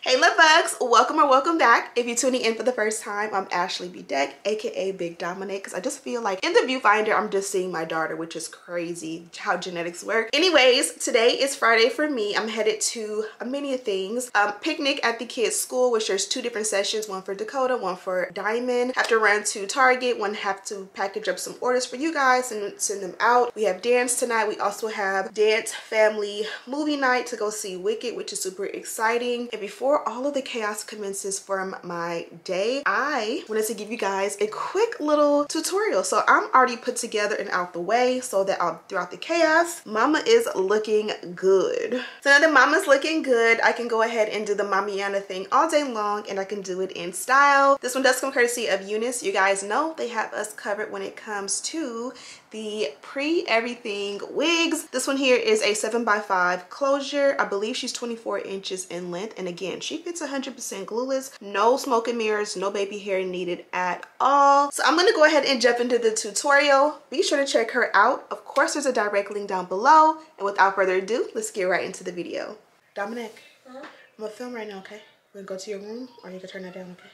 Hey love bugs, welcome or welcome back. If you're tuning in for the first time, I'm Ashley Bedeck, aka Big Dominic, because I just feel like in the viewfinder I'm just seeing my daughter, which is crazy how genetics work. Anyways, today is Friday for me. I'm headed to a many of things. Picnic at the kids' school, which there's two different sessions, one for Dakota, one for Diamond. Have to run to Target, one have to package up some orders for you guys and send them out. We have dance tonight. We also have dance family movie night to go see Wicked, which is super exciting. And before all of the chaos commences from my day, I wanted to give you guys a quick little tutorial. So I'm already put together and out the way so that throughout the chaos, mama is looking good. So now that mama's looking good, I can go ahead and do the Mamiana thing all day long, and I can do it in style. This one does come courtesy of Unice. You guys know they have us covered when it comes to the pre-everything wigs. This one here is a 7x5 closure. I believe she's 24 inches in length, and again, she fits 100% glueless. No smoke and mirrors, no baby hair needed at all. So I'm gonna go ahead and jump into the tutorial. Be sure to check her out. Of course, there's a direct link down below, and without further ado, let's get right into the video. Dominic, I'm gonna film right now, okay? We're gonna go to your room, or you can turn that down, okay?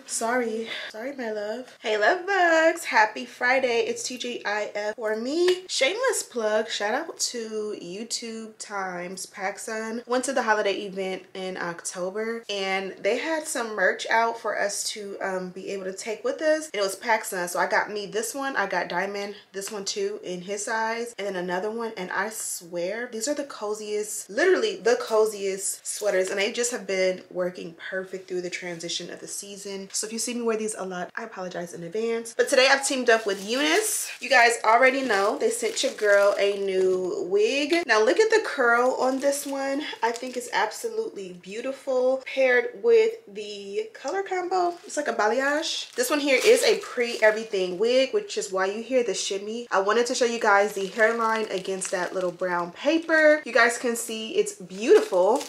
Sorry my love. Hey love bugs, happy Friday. It's TGIF for me. Shameless plug, shout out to YouTube Times PacSun. Went to the holiday event in October and they had some merch out for us to be able to take with us, and it was PacSun. So I got me this one, I got Diamond this one too in his size, and then another one, and I swear these are the coziest, literally the coziest sweaters, and they just have been working perfect through the transition of the season. So if you see me wear these a lot, I apologize in advance. But today I've teamed up with Unice. You guys already know they sent your girl a new wig. Now look at the curl on this one. I think it's absolutely beautiful paired with the color combo. It's like a balayage. This one here is a pre-everything wig, which is why you hear the shimmy. I wanted to show you guys the hairline against that little brown paper. You guys can see it's beautiful.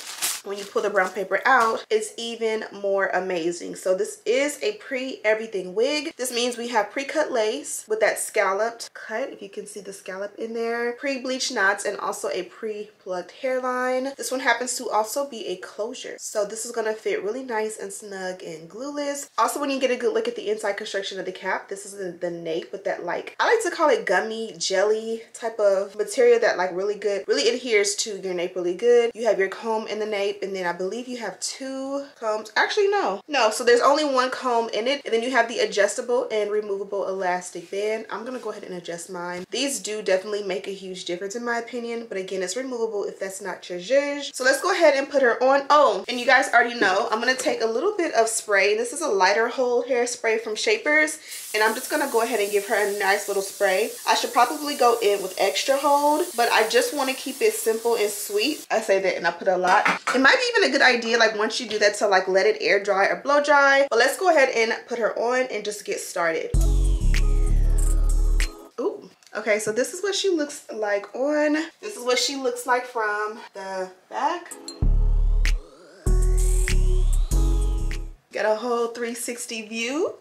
When you pull the brown paper out, it's even more amazing. So this is a pre-everything wig. This means we have pre-cut lace with that scalloped cut, if you can see the scallop in there, pre-bleached knots, and also a pre-plucked hairline. This one happens to also be a closure. So this is gonna fit really nice and snug and glueless. Also, when you get a good look at the inside construction of the cap, this is the nape with that, like, I like to call it gummy jelly type of material that like really adheres to your nape really good. You have your comb in the nape, and then I believe you have two combs. Actually, no, so there's only one comb in it, and then you have the adjustable and removable elastic band. I'm gonna go ahead and adjust mine. These do definitely make a huge difference in my opinion, but again, it's removable if that's not your zhuzh. So let's go ahead and put her on. Oh, and you guys already know I'm gonna take a little bit of spray. This is a lighter hold hairspray from Shapers, and I'm just gonna go ahead and give her a nice little spray. I should probably go in with extra hold, but I just want to keep it simple and sweet. I say that and I put a lot. It might be even a good idea, like once you do that, to like let it air dry or blow dry. But let's go ahead and put her on and just get started. Ooh. Okay, so this is what she looks like on. This is what she looks like from the back. Got a whole 360 view.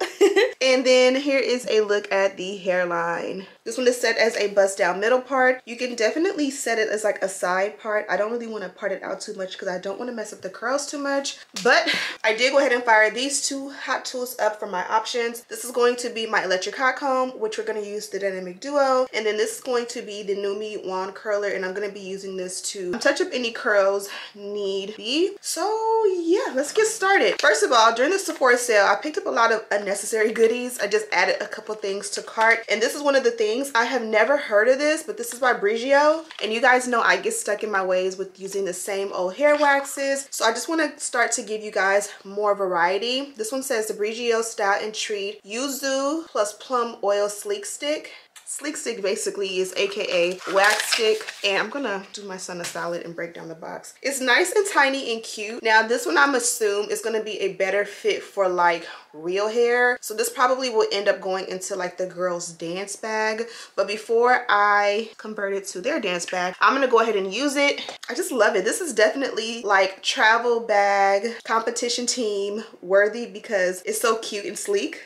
And then here is a look at the hairline. This one is set as a bust down middle part. You can definitely set it as like a side part. I don't really want to part it out too much because I don't want to mess up the curls too much. But I did go ahead and fire these two hot tools up for my options. This is going to be my electric hot comb, which we're going to use the dynamic duo. And then this is going to be the Numi wand curler, and I'm going to be using this to touch up any curls need be. So yeah, let's get started. First of all, during the Sephora sale, I picked up a lot of unnecessary goodies. I just added a couple things to cart, and this is one of the things. I have never heard of this, but this is by Brigio, and you guys know I get stuck in my ways with using the same old hair waxes, so I just want to start to give you guys more variety. This one says the Brigio Style and Treat Yuzu plus Plum Oil Sleek Stick. Sleek stick basically is aka wax stick, and I'm gonna do my son a solid and break down the box. It's nice and tiny and cute. Now this one I'm assuming is gonna be a better fit for like real hair, so this probably will end up going into like the girls dance bag. But before I convert it to their dance bag, I'm gonna go ahead and use it. I just love it. This is definitely like travel bag competition team worthy because it's so cute and sleek.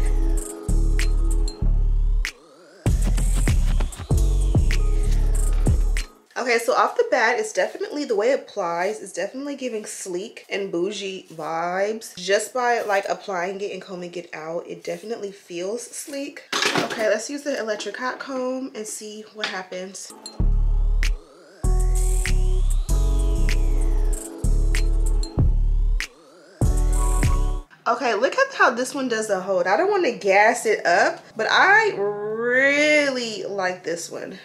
Okay, so off the bat, it's definitely, the way it applies is definitely giving sleek and bougie vibes. Just by like applying it and combing it out, it definitely feels sleek. Okay, let's use the electric hot comb and see what happens. Okay, look at how this one does the hold. I don't want to gas it up, but I really like this one.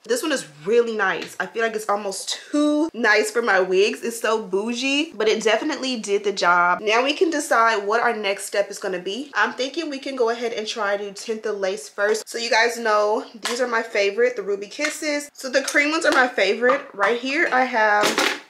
This one is really nice. I feel like it's almost too nice for my wigs. It's so bougie, but it definitely did the job. Now we can decide what our next step is going to be. I'm thinking we can go ahead and try to tint the lace first. So you guys know these are my favorite, the Ruby Kisses. So the cream ones are my favorite. Right here I have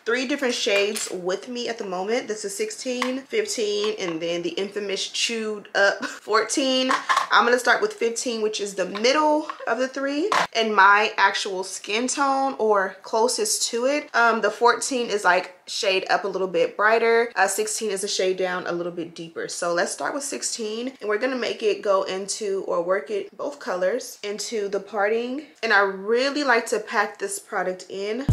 3 different shades with me at the moment. This is 16, 15, and then the infamous chewed up 14. I'm gonna start with 15, which is the middle of the 3 and my actual skin tone or closest to it. The 14 is like shade up a little bit brighter. 16 is a shade down a little bit deeper. So let's start with 16 and we're gonna make it go into, or work it, both colors into the parting. And I really like to pack this product in.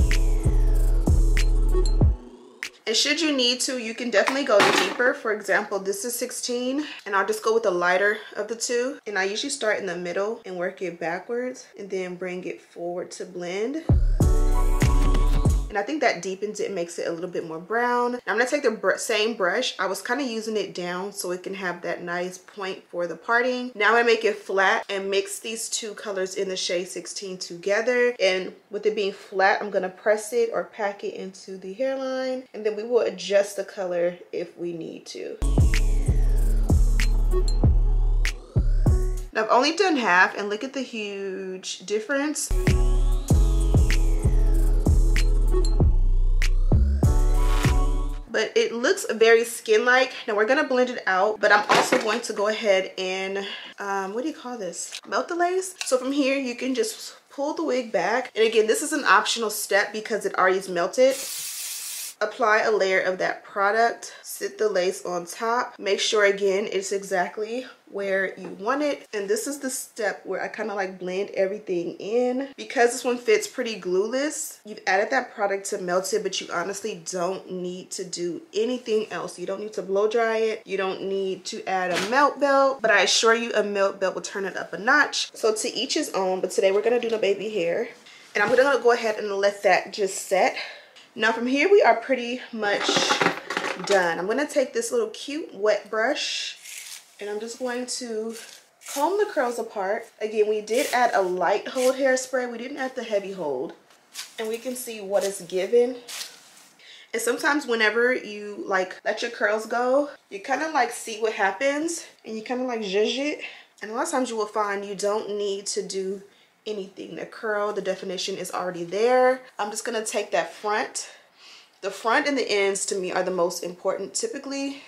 And should you need to, you can definitely go deeper. For example, this is 16 and I'll just go with the lighter of the 2. And I usually start in the middle and work it backwards and then bring it forward to blend. And I think that deepens it, makes it a little bit more brown. I'm gonna take the same brush. I was kind of using it down so it can have that nice point for the parting. Now I'm gonna make it flat and mix these 2 colors in the shade 16 together. And with it being flat, I'm gonna press it or pack it into the hairline. And then we will adjust the color if we need to. Now I've only done half and look at the huge difference. But it looks very skin-like. Now we're gonna blend it out, but I'm also going to go ahead and what do you call this? Melt the lace. So from here you can just pull the wig back. And again, this is an optional step because it already is melted. Apply a layer of that product, sit the lace on top, make sure again it's exactly where you want it. And this is the step where I kind of like blend everything in. Because this one fits pretty glueless, you've added that product to melt it, but you honestly don't need to do anything else. You don't need to blow dry it, you don't need to add a melt belt, but I assure you a melt belt will turn it up a notch. So to each his own, but today we're gonna do the baby hair. And I'm gonna go ahead and let that just set. Now from here we are pretty much done. I'm going to take this little cute wet brush and I'm just going to comb the curls apart. Again, we did add a light hold hairspray. We didn't add the heavy hold. And we can see what it's given. And sometimes whenever you like let your curls go, you kind of like see what happens and you kind of like zhuzh it. And a lot of times you will find you don't need to do anything. The curl, the definition is already there. I'm just gonna take that front. The front and the ends to me are the most important typically.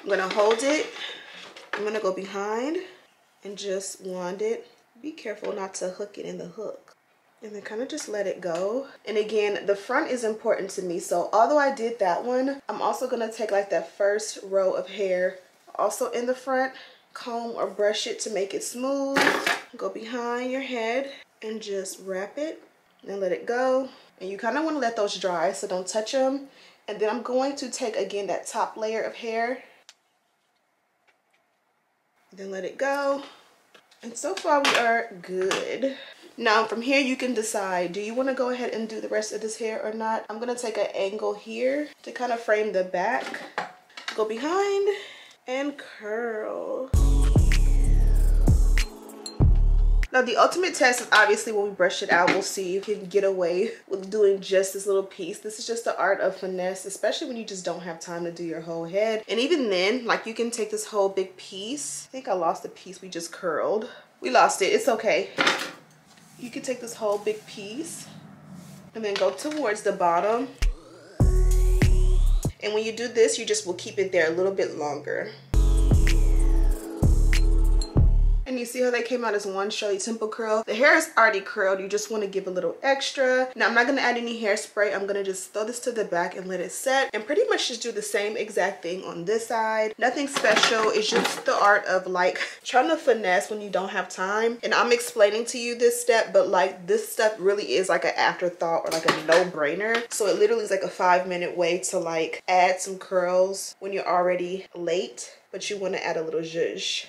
I'm gonna hold it. I'm gonna go behind and just wand it. Be careful not to hook it in the hook. And then kind of just let it go. And again, the front is important to me. So although I did that one, I'm also gonna take like that first row of hair also in the front, comb or brush it to make it smooth. Go behind your head and just wrap it and let it go. And you kind of want to let those dry, so don't touch them. And then I'm going to take again that top layer of hair, then let it go. And so far we are good. Now from here you can decide, do you want to go ahead and do the rest of this hair or not? I'm going to take an angle here to kind of frame the back. Go behind and curl. Now the ultimate test is obviously when we brush it out, we'll see if you can get away with doing just this little piece. This is just the art of finesse, especially when you just don't have time to do your whole head. And even then, like you can take this whole big piece. I think I lost the piece we just curled. We lost it, it's okay. You can take this whole big piece and then go towards the bottom. And when you do this, you just will keep it there a little bit longer. And you see how they came out as one Shirley Temple curl. The hair is already curled. You just want to give a little extra. Now I'm not going to add any hairspray. I'm going to just throw this to the back and let it set, and pretty much just do the same exact thing on this side. Nothing special. It's just the art of like trying to finesse when you don't have time. And I'm explaining to you this step, but like this step really is like an afterthought or like a no-brainer. So it literally is like a 5-minute way to like add some curls when you're already late, but you want to add a little zhuzh.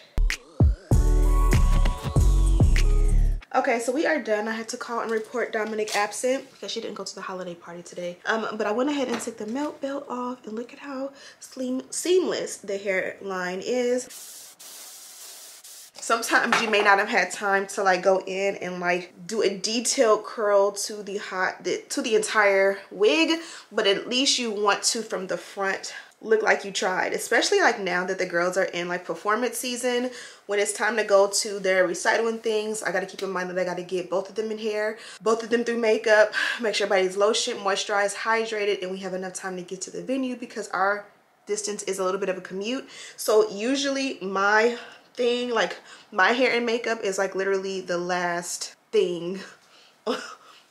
Okay, so we are done. I had to call and report Dominic absent because she didn't go to the holiday party today. But I went ahead and took the melt belt off, and look at how seamless the hairline is. Sometimes you may not have had time to like go in and like do a detailed curl to the entire wig, but at least you want to from the front look like you tried, especially like now that the girls are in like performance season. When it's time to go to their recital and things, I got to keep in mind that I got to get both of them in hair, both of them through makeup, make sure everybody's lotion, moisturized, hydrated, and we have enough time to get to the venue because our distance is a little bit of a commute. So usually my thing, like my hair and makeup, is like literally the last thing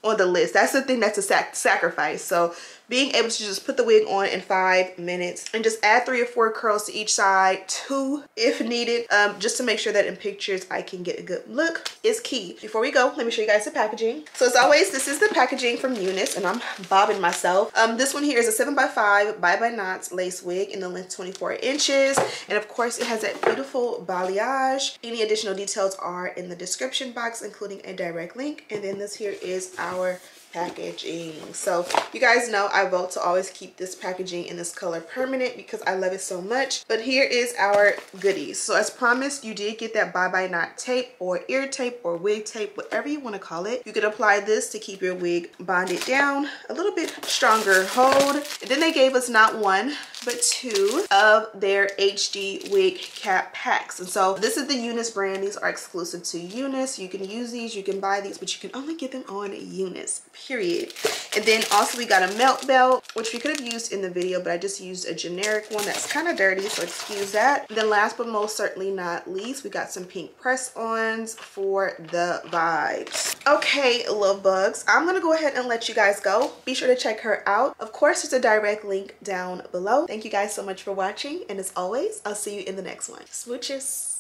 on the list. That's the thing that's a sacrifice. So being able to just put the wig on in 5 minutes and just add 3 or 4 curls to each side, 2 if needed, just to make sure that in pictures I can get a good look, is key. Before we go, let me show you guys the packaging. So as always, this is the packaging from Unice, and I'm bobbing myself. This one here is a 7x5 by knots lace wig in the length 24 inches, and of course it has that beautiful balayage. Any additional details are in the description box, including a direct link. And then this here is our packaging. So you guys know I vote to always keep this packaging in this color permanent because I love it so much. But here is our goodies. So as promised, you did get that bye-bye knot tape or ear tape or wig tape, whatever you want to call it. You can apply this to keep your wig bonded down, a little bit stronger hold. And then they gave us not 1 but 2 of their HD wig cap packs. And so this is the Unice brand. These are exclusive to Unice. You can use these, you can buy these, but you can only get them on Unice, period. And then also we got a melt belt, which we could have used in the video, but I just used a generic one that's kind of dirty, so excuse that. And then last but most certainly not least, we got some pink press-ons for the vibes. Okay, love bugs, I'm gonna go ahead and let you guys go. Be sure to check her out. Of course, there's a direct link down below. Thank you guys so much for watching, and as always, I'll see you in the next one. Smooches.